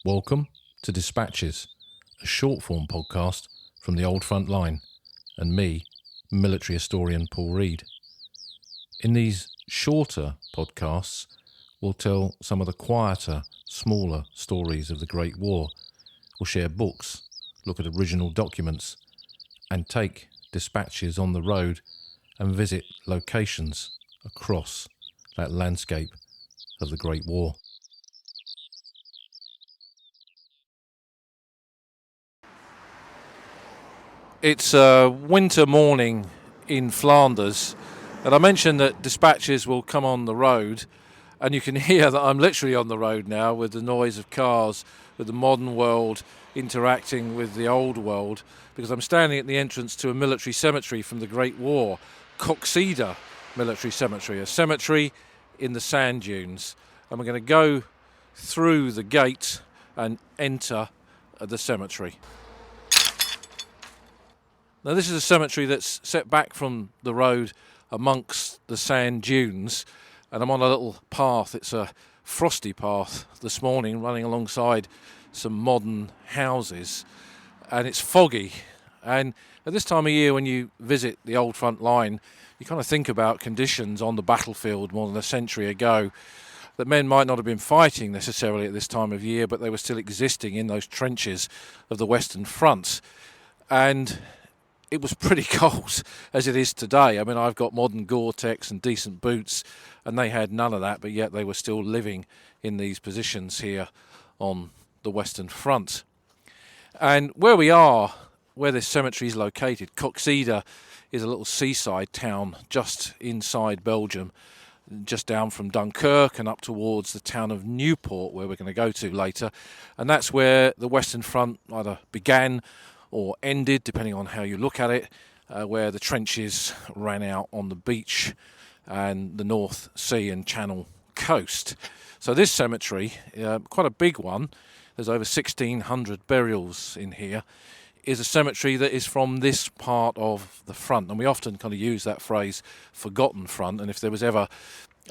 Welcome to Despatches, a short-form podcast from the old front line, and me, military historian Paul Reed. In these shorter podcasts, we'll tell some of the quieter, smaller stories of the Great War. We'll share books, look at original documents, and take dispatches on the road and visit locations across that landscape of the Great War. It's a winter morning in Flanders, and I mentioned that dispatches will come on the road, and you can hear that I'm literally on the road now with the noise of cars, with the modern world interacting with the old world, because I'm standing at the entrance to a military cemetery from the Great War, Coxeter Military Cemetery, a cemetery in the sand dunes. And we're going to go through the gate and enter the cemetery. Now, this is a cemetery that's set back from the road amongst the sand dunes, and I'm on a little path. It's a frosty path this morning, running alongside some modern houses, and it's foggy. And at this time of year, when you visit the old front line, you kind of think about conditions on the battlefield more than a century ago, that men might not have been fighting necessarily at this time of year, but they were still existing in those trenches of the Western Front. And it was pretty cold as it is today. I mean, I've got modern Gore-Tex and decent boots, and they had none of that, but yet they were still living in these positions here on the Western Front. And where we are, where this cemetery is located, Coxeter is a little seaside town just inside Belgium, just down from Dunkirk and up towards the town of Newport, where we're going to go to later. And that's where the Western Front either began or ended, depending on how you look at it, where the trenches ran out on the beach and the North Sea and Channel coast. So this cemetery, quite a big one, there's over 1,600 burials in here, is a cemetery that is from this part of the front. And we often kind of use that phrase, forgotten front, and if there was ever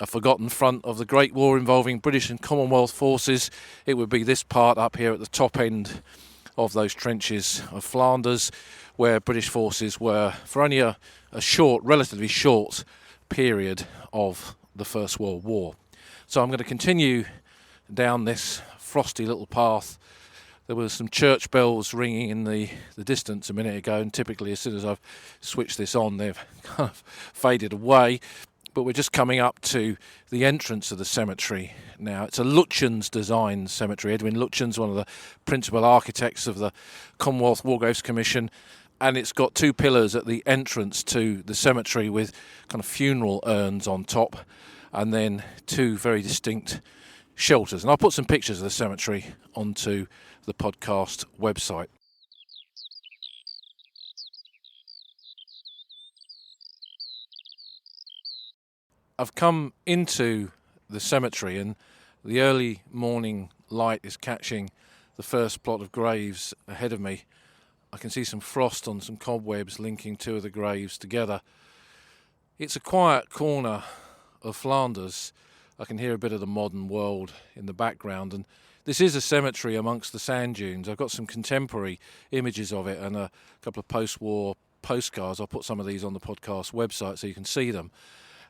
a forgotten front of the Great War involving British and Commonwealth forces, it would be this part up here at the top end of those trenches of Flanders, where British forces were for only a short, relatively short period of the First World War. So I'm going to continue down this frosty little path. There were some church bells ringing in the distance a minute ago, and typically as soon as I've switched this on, they've kind of faded away. But we're just coming up to the entrance of the cemetery now. It's a Lutyens designed cemetery. Edwin Lutyens, one of the principal architects of the Commonwealth War Graves Commission, and it's got two pillars at the entrance to the cemetery with kind of funeral urns on top, and then two very distinct shelters. And I'll put some pictures of the cemetery onto the podcast website. I've come into the cemetery, and the early morning light is catching the first plot of graves ahead of me. I can see some frost on some cobwebs linking two of the graves together. It's a quiet corner of Flanders. I can hear a bit of the modern world in the background, and this is a cemetery amongst the sand dunes. I've got some contemporary images of it and a couple of post-war postcards. I'll put some of these on the podcast website so you can see them.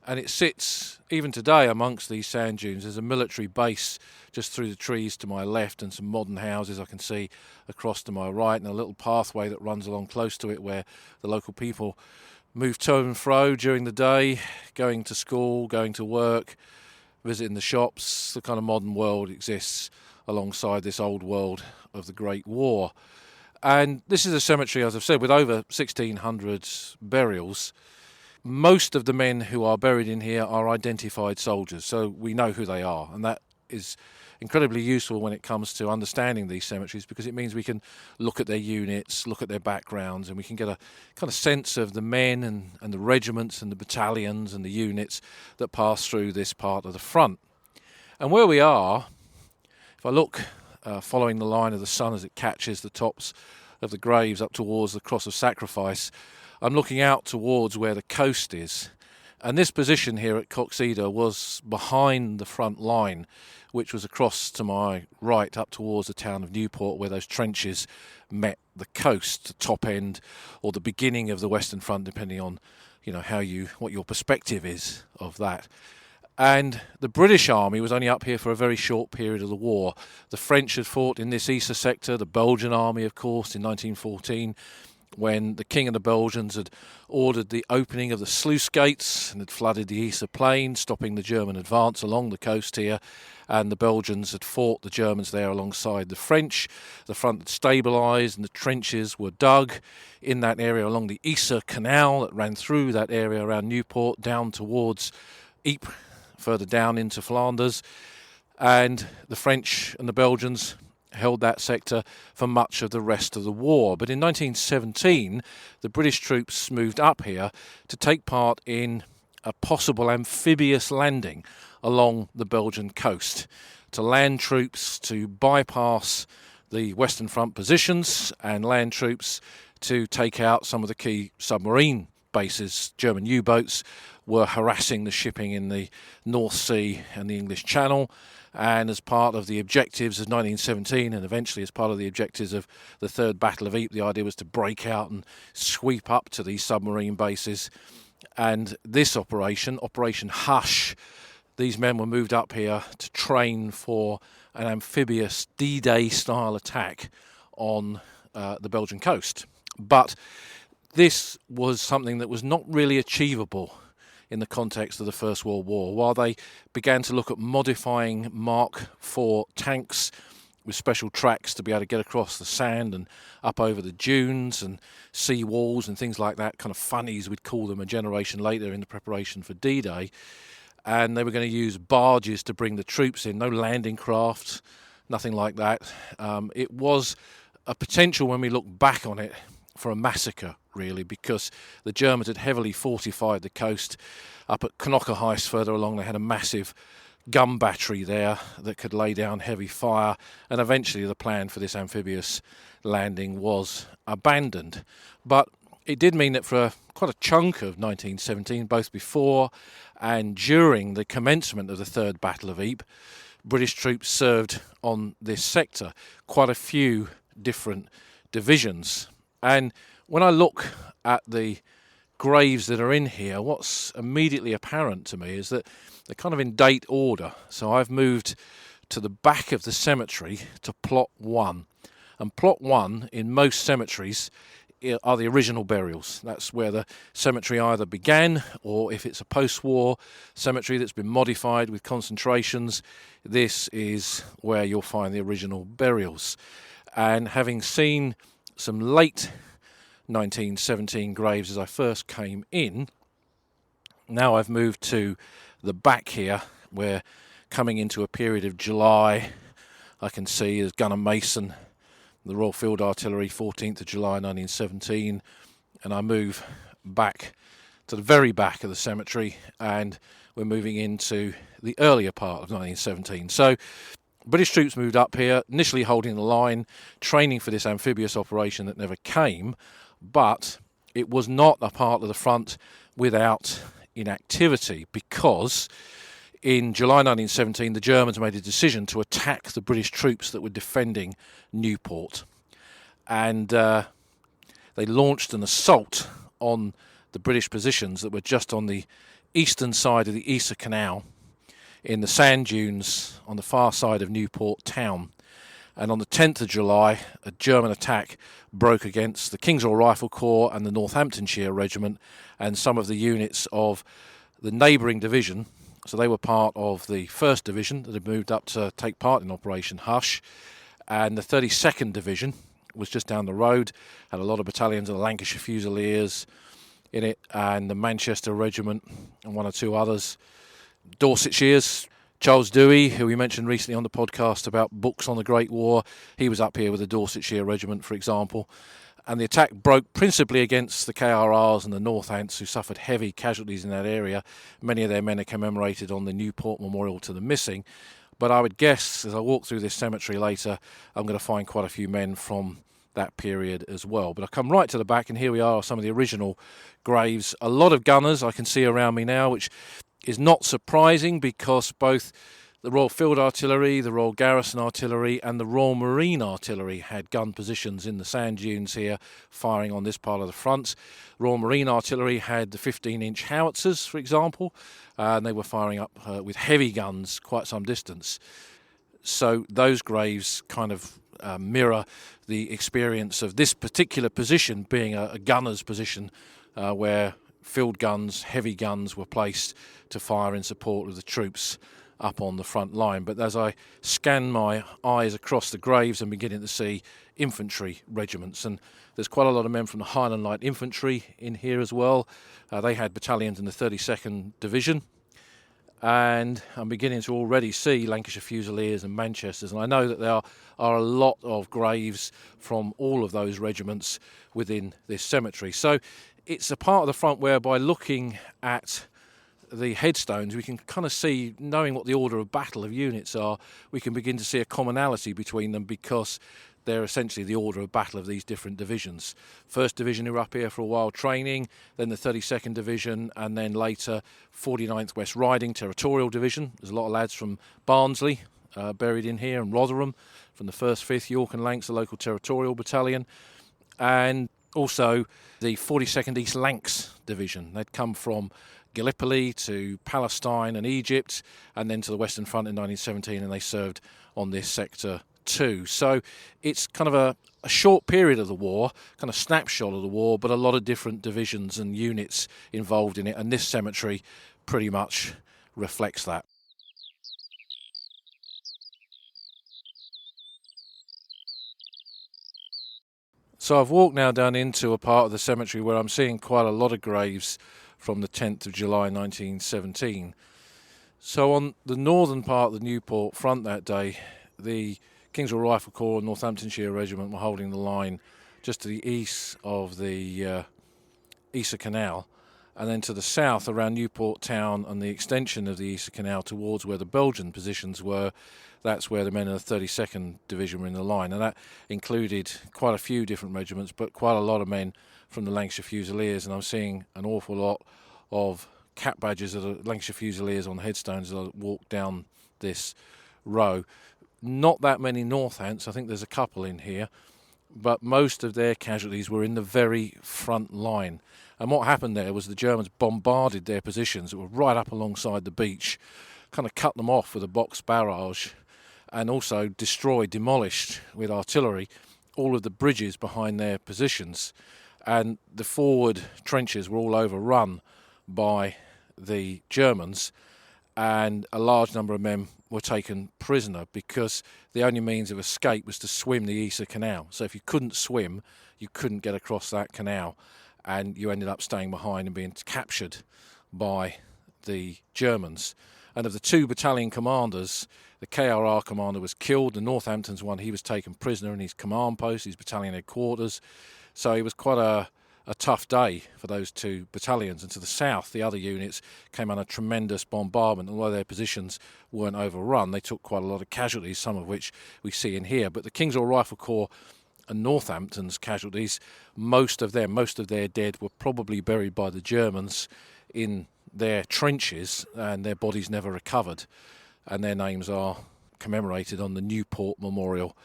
And it sits, even today, amongst these sand dunes. There's a military base just through the trees to my left, and some modern houses I can see across to my right, and a little pathway that runs along close to it where the local people move to and fro during the day, going to school, going to work, visiting the shops. The kind of modern world exists alongside this old world of the Great War. And this is a cemetery, as I've said, with over 1,600 burials. Most of the men who are buried in here are identified soldiers, so we know who they are, and that is incredibly useful when it comes to understanding these cemeteries, because it means we can look at their units, look at their backgrounds, and we can get a kind of sense of the men and the regiments and the battalions and the units that pass through this part of the front. And where we are, if I look following the line of the sun as it catches the tops of the graves up towards the Cross of Sacrifice, I'm looking out towards where the coast is, And this position here at Coxeter was behind the front line, which was across to my right up towards the town of Newport, where those trenches met the coast, the top end or the beginning of the Western Front, depending on what your perspective is of that. And the British Army was only up here for a very short period of the war. The French had fought in this Yser sector, the Belgian Army, of course, in 1914, when the King of the Belgians had ordered the opening of the sluice gates and had flooded the Yser plain, stopping the German advance along the coast here. And the Belgians had fought the Germans there alongside the French. The front had stabilised and the trenches were dug in that area along the Yser Canal that ran through that area around Newport down towards Ypres, further down into Flanders. And the French and the Belgians held that sector for much of the rest of the war. But in 1917, the British troops moved up here to take part in a possible amphibious landing along the Belgian coast, to land troops to bypass the Western Front positions and land troops to take out some of the key submarine bases. German U-boats were harassing the shipping in the North Sea and the English Channel. And as part of the objectives of 1917 and eventually as part of the objectives of the Third Battle of Ypres, the idea was to break out and sweep up to these submarine bases. And this Operation Hush, these men were moved up here to train for an amphibious D-Day style attack on the Belgian coast. But this was something that was not really achievable in the context of the First World War. While they began to look at modifying Mark IV tanks with special tracks to be able to get across the sand and up over the dunes and sea walls and things like that, kind of funnies we'd call them a generation later in the preparation for D-Day, and they were going to use barges to bring the troops in, no landing craft, nothing like that. It was a potential, when we look back on it, for a massacre, really, because the Germans had heavily fortified the coast. Up at Knockerheist further along, they had a massive gun battery there that could lay down heavy fire, and eventually the plan for this amphibious landing was abandoned. But it did mean that for quite a chunk of 1917, both before and during the commencement of the Third Battle of Ypres, British troops served on this sector, quite a few different divisions. And when I look at the graves that are in here, what's immediately apparent to me is that they're kind of in date order. So I've moved to the back of the cemetery to plot 1. And plot 1 in most cemeteries are the original burials. That's where the cemetery either began, or if it's a post-war cemetery that's been modified with concentrations, this is where you'll find the original burials. And having seen some late 1917 graves as I first came in, now I've moved to the back here, where coming into a period of July, I can see there's Gunner Mason, the Royal Field Artillery, 14th of July 1917, and I move back to the very back of the cemetery, and we're moving into the earlier part of 1917. So British troops moved up here, initially holding the line, training for this amphibious operation that never came, but it was not a part of the front without inactivity, because in July 1917 the Germans made a decision to attack the British troops that were defending Newport, and they launched an assault on the British positions that were just on the eastern side of the Yser Canal, in the sand dunes on the far side of Newport town. And on the 10th of July, a German attack broke against the King's Royal Rifle Corps and the Northamptonshire Regiment and some of the units of the neighbouring division. So they were part of the 1st Division that had moved up to take part in Operation Hush. And the 32nd Division was just down the road, had a lot of battalions of the Lancashire Fusiliers in it, and the Manchester Regiment and one or two others. Dorsetshires, Charles Dewey, who we mentioned recently on the podcast about books on the Great War, he was up here with the Dorsetshire Regiment, for example. And the attack broke principally against the KRRs and the Northants, who suffered heavy casualties in that area. Many of their men are commemorated on the Newport Memorial to the Missing. But I would guess, as I walk through this cemetery later, I'm going to find quite a few men from that period as well. But I come right to the back, and here we are, some of the original graves. A lot of gunners I can see around me now, which is not surprising because both the Royal Field Artillery, the Royal Garrison Artillery and the Royal Marine Artillery had gun positions in the sand dunes here, firing on this part of the front. Royal Marine Artillery had the 15-inch howitzers, for example, and they were firing up with heavy guns quite some distance. So those graves kind of mirror the experience of this particular position being a gunner's position where field guns, heavy guns were placed to fire in support of the troops up on the front line. But as I scan my eyes across the graves, I'm beginning to see infantry regiments, and there's quite a lot of men from the Highland Light Infantry in here as well. They had battalions in the 32nd Division, and I'm beginning to already see Lancashire Fusiliers and Manchesters, and I know that there are a lot of graves from all of those regiments within this cemetery. So it's a part of the front where, by looking at the headstones, we can kind of see, knowing what the order of battle of units are, we can begin to see a commonality between them because they're essentially the order of battle of these different divisions. 1st Division who were up here for a while training, then the 32nd Division, and then later 49th West Riding Territorial Division. There's a lot of lads from Barnsley buried in here, and Rotherham from the 1st, 5th York and Lancs, the local territorial battalion, and also the 42nd East Lancs Division. They'd come from Gallipoli to Palestine and Egypt, and then to the Western Front in 1917, and they served on this sector too. So it's kind of a short period of the war, kind of snapshot of the war, but a lot of different divisions and units involved in it, and this cemetery pretty much reflects that. So I've walked now down into a part of the cemetery where I'm seeing quite a lot of graves from the 10th of July 1917. So on the northern part of the Newport front that day, the King's Royal Rifle Corps and Northamptonshire Regiment were holding the line just to the east of the Easter Canal, and then to the south around Newport Town and the extension of the Easter Canal towards where the Belgian positions were. That's where the men of the 32nd Division were in the line, and that included quite a few different regiments, but quite a lot of men from the Lancashire Fusiliers, and I'm seeing an awful lot of cap badges of the Lancashire Fusiliers on headstones as I walk down this row. Not that many Northants, I think there's a couple in here, but most of their casualties were in the very front line. And what happened there was the Germans bombarded their positions that were right up alongside the beach, kind of cut them off with a box barrage, and also demolished with artillery all of the bridges behind their positions. And the forward trenches were all overrun by the Germans, and a large number of men were taken prisoner because the only means of escape was to swim the Easter Canal. So if you couldn't swim, you couldn't get across that canal, and you ended up staying behind and being captured by the Germans. And of the 2 battalion commanders, the KRR commander was killed. The Northampton's one, he was taken prisoner in his command post, his battalion headquarters. So it was quite a tough day for those 2 battalions. And to the south, the other units came under tremendous bombardment. Although their positions weren't overrun, they took quite a lot of casualties, some of which we see in here. But the King's Royal Rifle Corps and Northampton's casualties, most of their dead were probably buried by the Germans in their trenches, and their bodies never recovered. And their names are commemorated on the Newport Memorial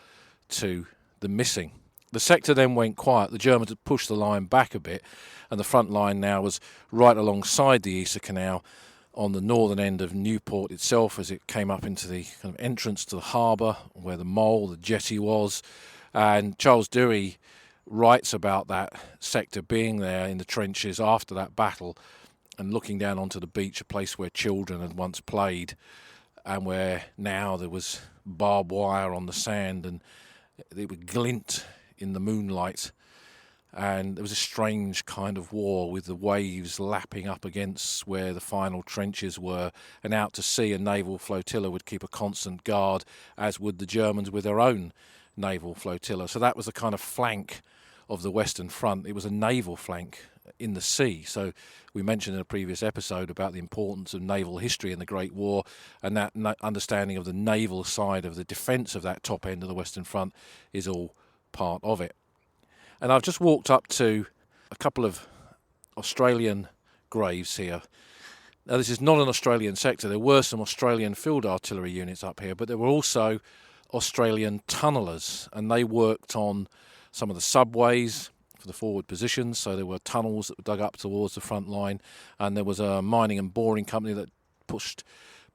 to the missing. The sector then went quiet. The Germans had pushed the line back a bit, and the front line now was right alongside the Easter Canal on the northern end of Newport itself as it came up into the kind of entrance to the harbour where the mole, the jetty was. And Charles Dewey writes about that sector being there in the trenches after that battle and looking down onto the beach, a place where children had once played and where now there was barbed wire on the sand and it would glint in the moonlight. And there was a strange kind of war with the waves lapping up against where the final trenches were, and out to sea a naval flotilla would keep a constant guard, as would the Germans with their own naval flotilla. So that was the kind of flank of the Western Front. It was a naval flank in the sea. So we mentioned in a previous episode about the importance of naval history in the Great War, and that understanding of the naval side of the defence of that top end of the Western Front is all part of it. And I've just walked up to a couple of Australian graves here. Now, this is not an Australian sector. There were some Australian field artillery units up here, but there were also Australian tunnellers, and they worked on some of the subways for the forward positions. So there were tunnels that were dug up towards the front line, and there was a mining and boring company that pushed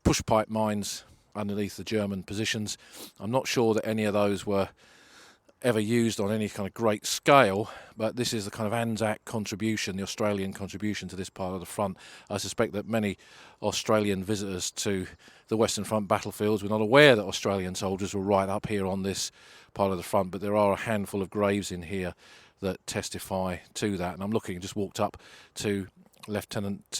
push pipe mines underneath the German positions. I'm not sure that any of those were ever used on any kind of great scale, but this is the kind of Anzac contribution, the Australian contribution to this part of the front. I suspect that many Australian visitors to the Western Front battlefields were not aware that Australian soldiers were right up here on this part of the front, but there are a handful of graves in here that testify to that. And I'm looking, just walked up to Lieutenant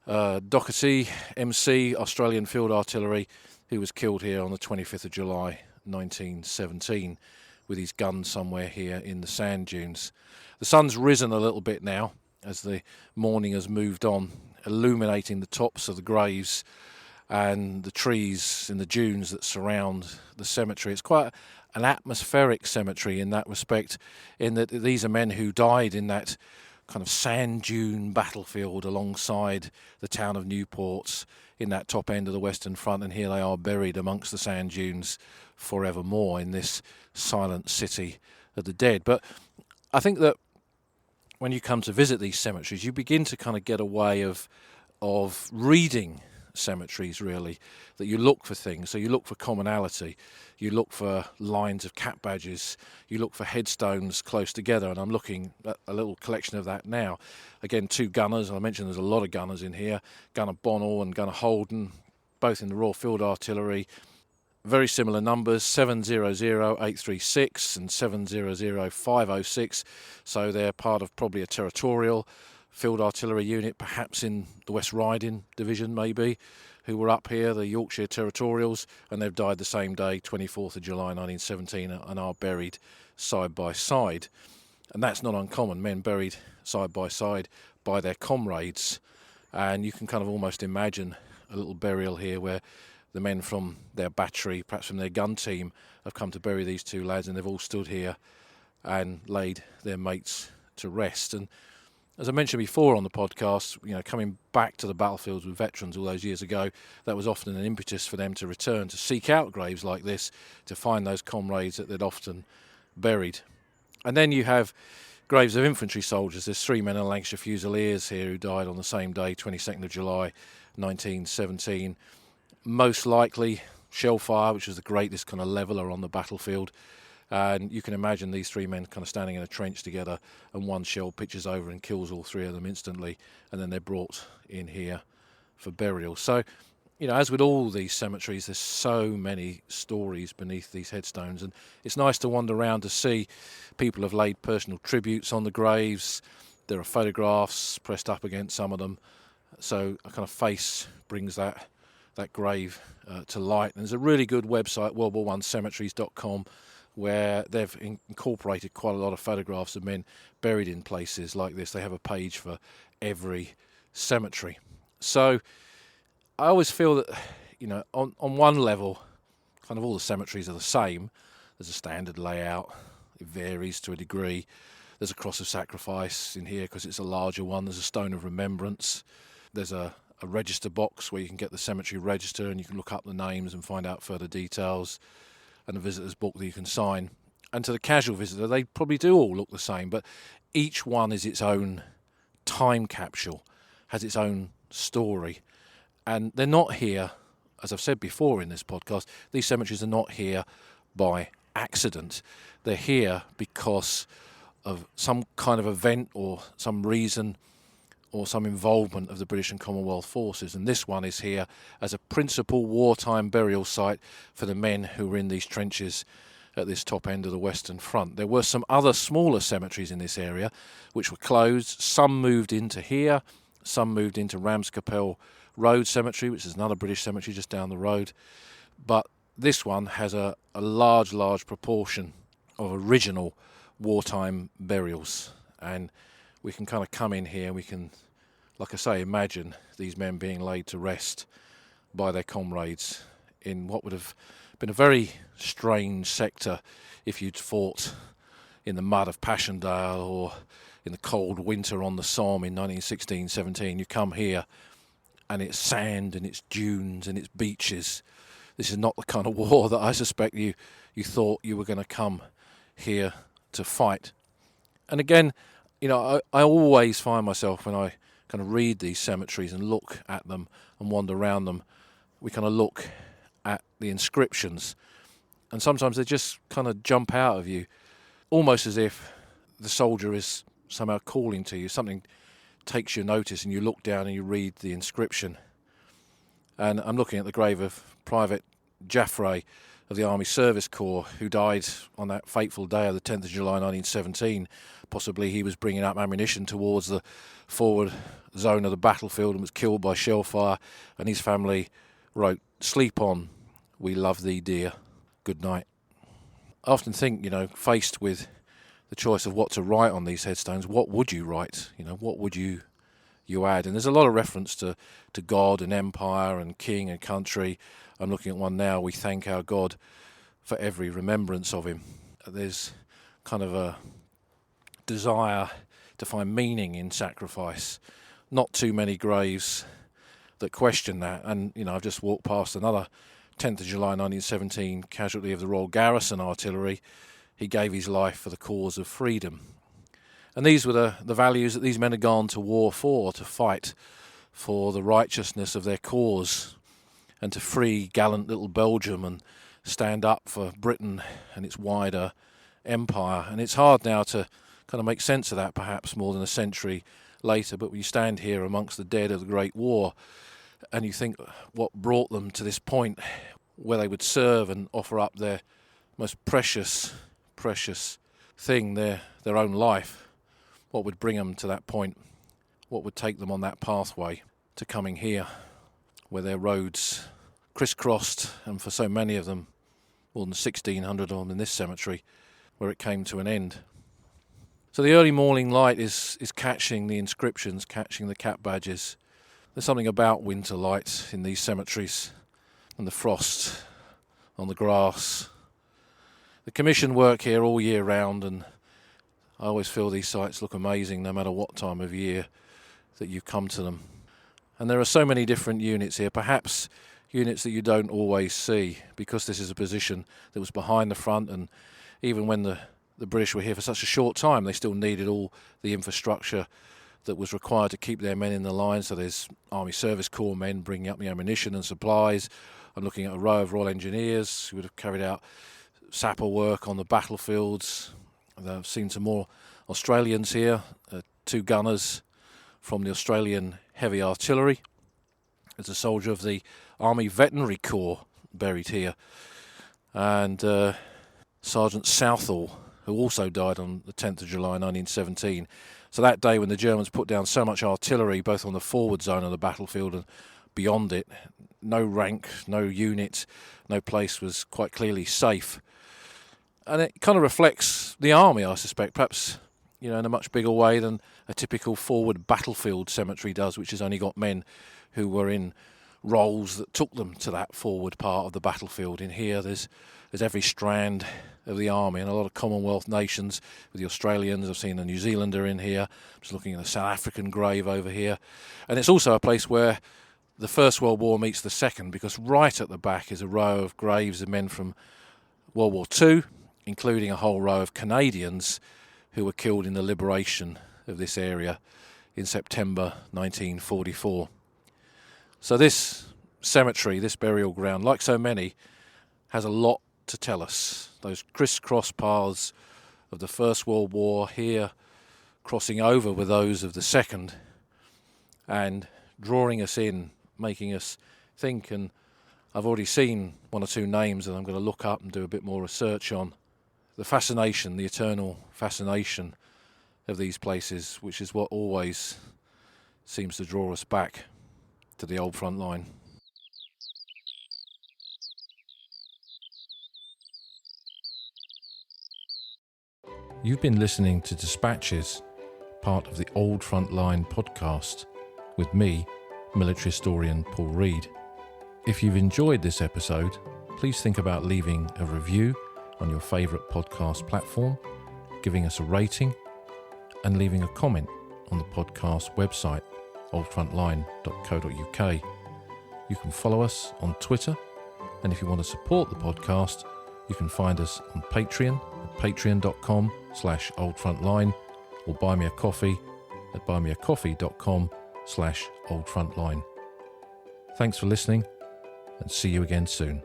Doherty, MC, Australian Field Artillery, who was killed here on the 25th of July 1917 with his gun somewhere here in the sand dunes. The sun's risen a little bit now as the morning has moved on, illuminating the tops of the graves and the trees in the dunes that surround the cemetery. It's quite an atmospheric cemetery in that respect, in that these are men who died in that kind of sand dune battlefield alongside the town of Newport in that top end of the Western Front, and here they are buried amongst the sand dunes forevermore in this silent city of the dead. But I think that when you come to visit these cemeteries, you begin to kind of get a way of reading cemeteries, really, that you look for things. So you look for commonality, you look for lines of cap badges, you look for headstones close together, and I'm looking at a little collection of that now. Again, two gunners, I mentioned there's a lot of gunners in here, Gunner Bonnell and Gunner Holden, both in the Royal Field Artillery. Very similar numbers, 700-836 and 700-506, so they're part of probably a territorial field artillery unit, perhaps in the West Riding Division maybe, who were up here, the Yorkshire Territorials, and they've died the same day, 24th of July 1917, and are buried side by side. And that's not uncommon, men buried side by side by their comrades, and you can kind of almost imagine a little burial here where the men from their battery, perhaps from their gun team, have come to bury these two lads, and they've all stood here and laid their mates to rest. And as I mentioned before on the podcast, you know, coming back to the battlefields with veterans all those years ago, that was often an impetus for them to return, to seek out graves like this, to find those comrades that they'd often buried. And then you have graves of infantry soldiers. There's 3 men in Lancashire Fusiliers here who died on the same day, 22nd of July 1917. Most likely shell fire, which was the greatest kind of leveller on the battlefield. And you can imagine these 3 men kind of standing in a trench together, and one shell pitches over and kills all 3 of them instantly, and then they're brought in here for burial. So, you know, as with all these cemeteries, there's so many stories beneath these headstones, and it's nice to wander around to see people have laid personal tributes on the graves. There are photographs pressed up against some of them, so a kind of face brings that grave to light. And there's a really good website, worldwar1cemeteries.com, where they've incorporated quite a lot of photographs of men buried in places like this. They have a page for every cemetery. So I always feel that, you know, on one level, kind of all the cemeteries are the same. There's a standard layout. It varies to a degree. There's a cross of sacrifice in here because it's a larger one. There's a stone of remembrance. There's a register box where you can get the cemetery register and you can look up the names and find out further details, and a visitor's book that you can sign. And to the casual visitor, they probably do all look the same, but each one is its own time capsule, has its own story. And they're not here, as I've said before in this podcast, these cemeteries are not here by accident. They're here because of some kind of event or some reason or some involvement of the British and Commonwealth forces. And this one is here as a principal wartime burial site for the men who were in these trenches at this top end of the Western Front. There were some other smaller cemeteries in this area which were closed. Some moved into here, some moved into Ramscapel Road Cemetery, which is another British cemetery just down the road. But this one has a large proportion of original wartime burials. And we can kind of come in here, we can, like I say, imagine these men being laid to rest by their comrades in what would have been a very strange sector if you'd fought in the mud of Passchendaele or in the cold winter on the Somme in 1916-17. You come here and it's sand and it's dunes and it's beaches. This is not the kind of war that I suspect you thought you were going to come here to fight. And again, I always find myself, when I kind of read these cemeteries and look at them and wander around them, we kind of look at the inscriptions, and sometimes they just kind of jump out of you, almost as if the soldier is somehow calling to you. Something takes your notice and you look down and you read the inscription. And I'm looking at the grave of Private Jaffray of the Army Service Corps, who died on that fateful day of the 10th of July 1917. Possibly he was bringing up ammunition towards the forward zone of the battlefield and was killed by shell fire, and his family wrote, "Sleep on, we love thee dear, good night." I often think, faced with the choice of what to write on these headstones, what would you write? What would you add? And there's a lot of reference to God and empire and king and country. I'm looking at one now, "We thank our God for every remembrance of him." There's kind of a desire to find meaning in sacrifice. Not too many graves that question that. And, I've just walked past another 10th of July 1917 casualty of the Royal Garrison Artillery. He gave his life for the cause of freedom. And these were the values that these men had gone to war for, to fight for the righteousness of their cause and to free gallant little Belgium and stand up for Britain and its wider empire. And it's hard now to kind of make sense of that, perhaps more than a century later, but when you stand here amongst the dead of the Great War and you think what brought them to this point where they would serve and offer up their most precious thing, their own life, what would bring them to that point? What would take them on that pathway to coming here, where their roads crisscrossed, and for so many of them, more than 1,600 of them in this cemetery, where it came to an end. So the early morning light is catching the inscriptions, catching the cap badges. There's something about winter light in these cemeteries, and the frost on the grass. The commission work here all year round, and I always feel these sites look amazing no matter what time of year that you come to them. And there are so many different units here, perhaps units that you don't always see, because this is a position that was behind the front, and even when the British were here for such a short time, they still needed all the infrastructure that was required to keep their men in the line. So there's Army Service Corps men bringing up the ammunition and supplies. I'm looking at a row of Royal Engineers who would have carried out sapper work on the battlefields. I've seen some more Australians here, 2 gunners from the Australian Heavy Artillery. There's a soldier of the Army Veterinary Corps buried here, and Sergeant Southall, who also died on the 10th of July 1917. So that day when the Germans put down so much artillery, both on the forward zone of the battlefield and beyond it, no rank, no unit, no place was quite clearly safe. And it kind of reflects the army, I suspect, perhaps in a much bigger way than a typical forward battlefield cemetery does, which has only got men who were in roles that took them to that forward part of the battlefield. In here, there's every strand of the army, and a lot of Commonwealth nations with the Australians. I've seen a New Zealander in here. I'm just looking at a South African grave over here. And it's also a place where the First World War meets the Second, because right at the back is a row of graves of men from World War II, including a whole row of Canadians who were killed in the liberation of this area in September 1944. So this cemetery, this burial ground, like so many, has a lot to tell us. Those crisscross paths of the First World War here crossing over with those of the Second and drawing us in, making us think. And I've already seen 1 or 2 names that I'm going to look up and do a bit more research on. The fascination, the eternal fascination of these places, which is what always seems to draw us back to the old front line. You've been listening to Despatches, part of the Old Front Line podcast, with me, military historian Paul Reed. If you've enjoyed this episode, please think about leaving a review on your favourite podcast platform. giving us a rating and leaving a comment on the podcast website, oldfrontline.co.uk. You can follow us on Twitter, and if you want to support the podcast, you can find us on Patreon at patreon.com/oldfrontline, or buy me a coffee at buymeacoffee.com/oldfrontline. Thanks for listening, and see you again soon.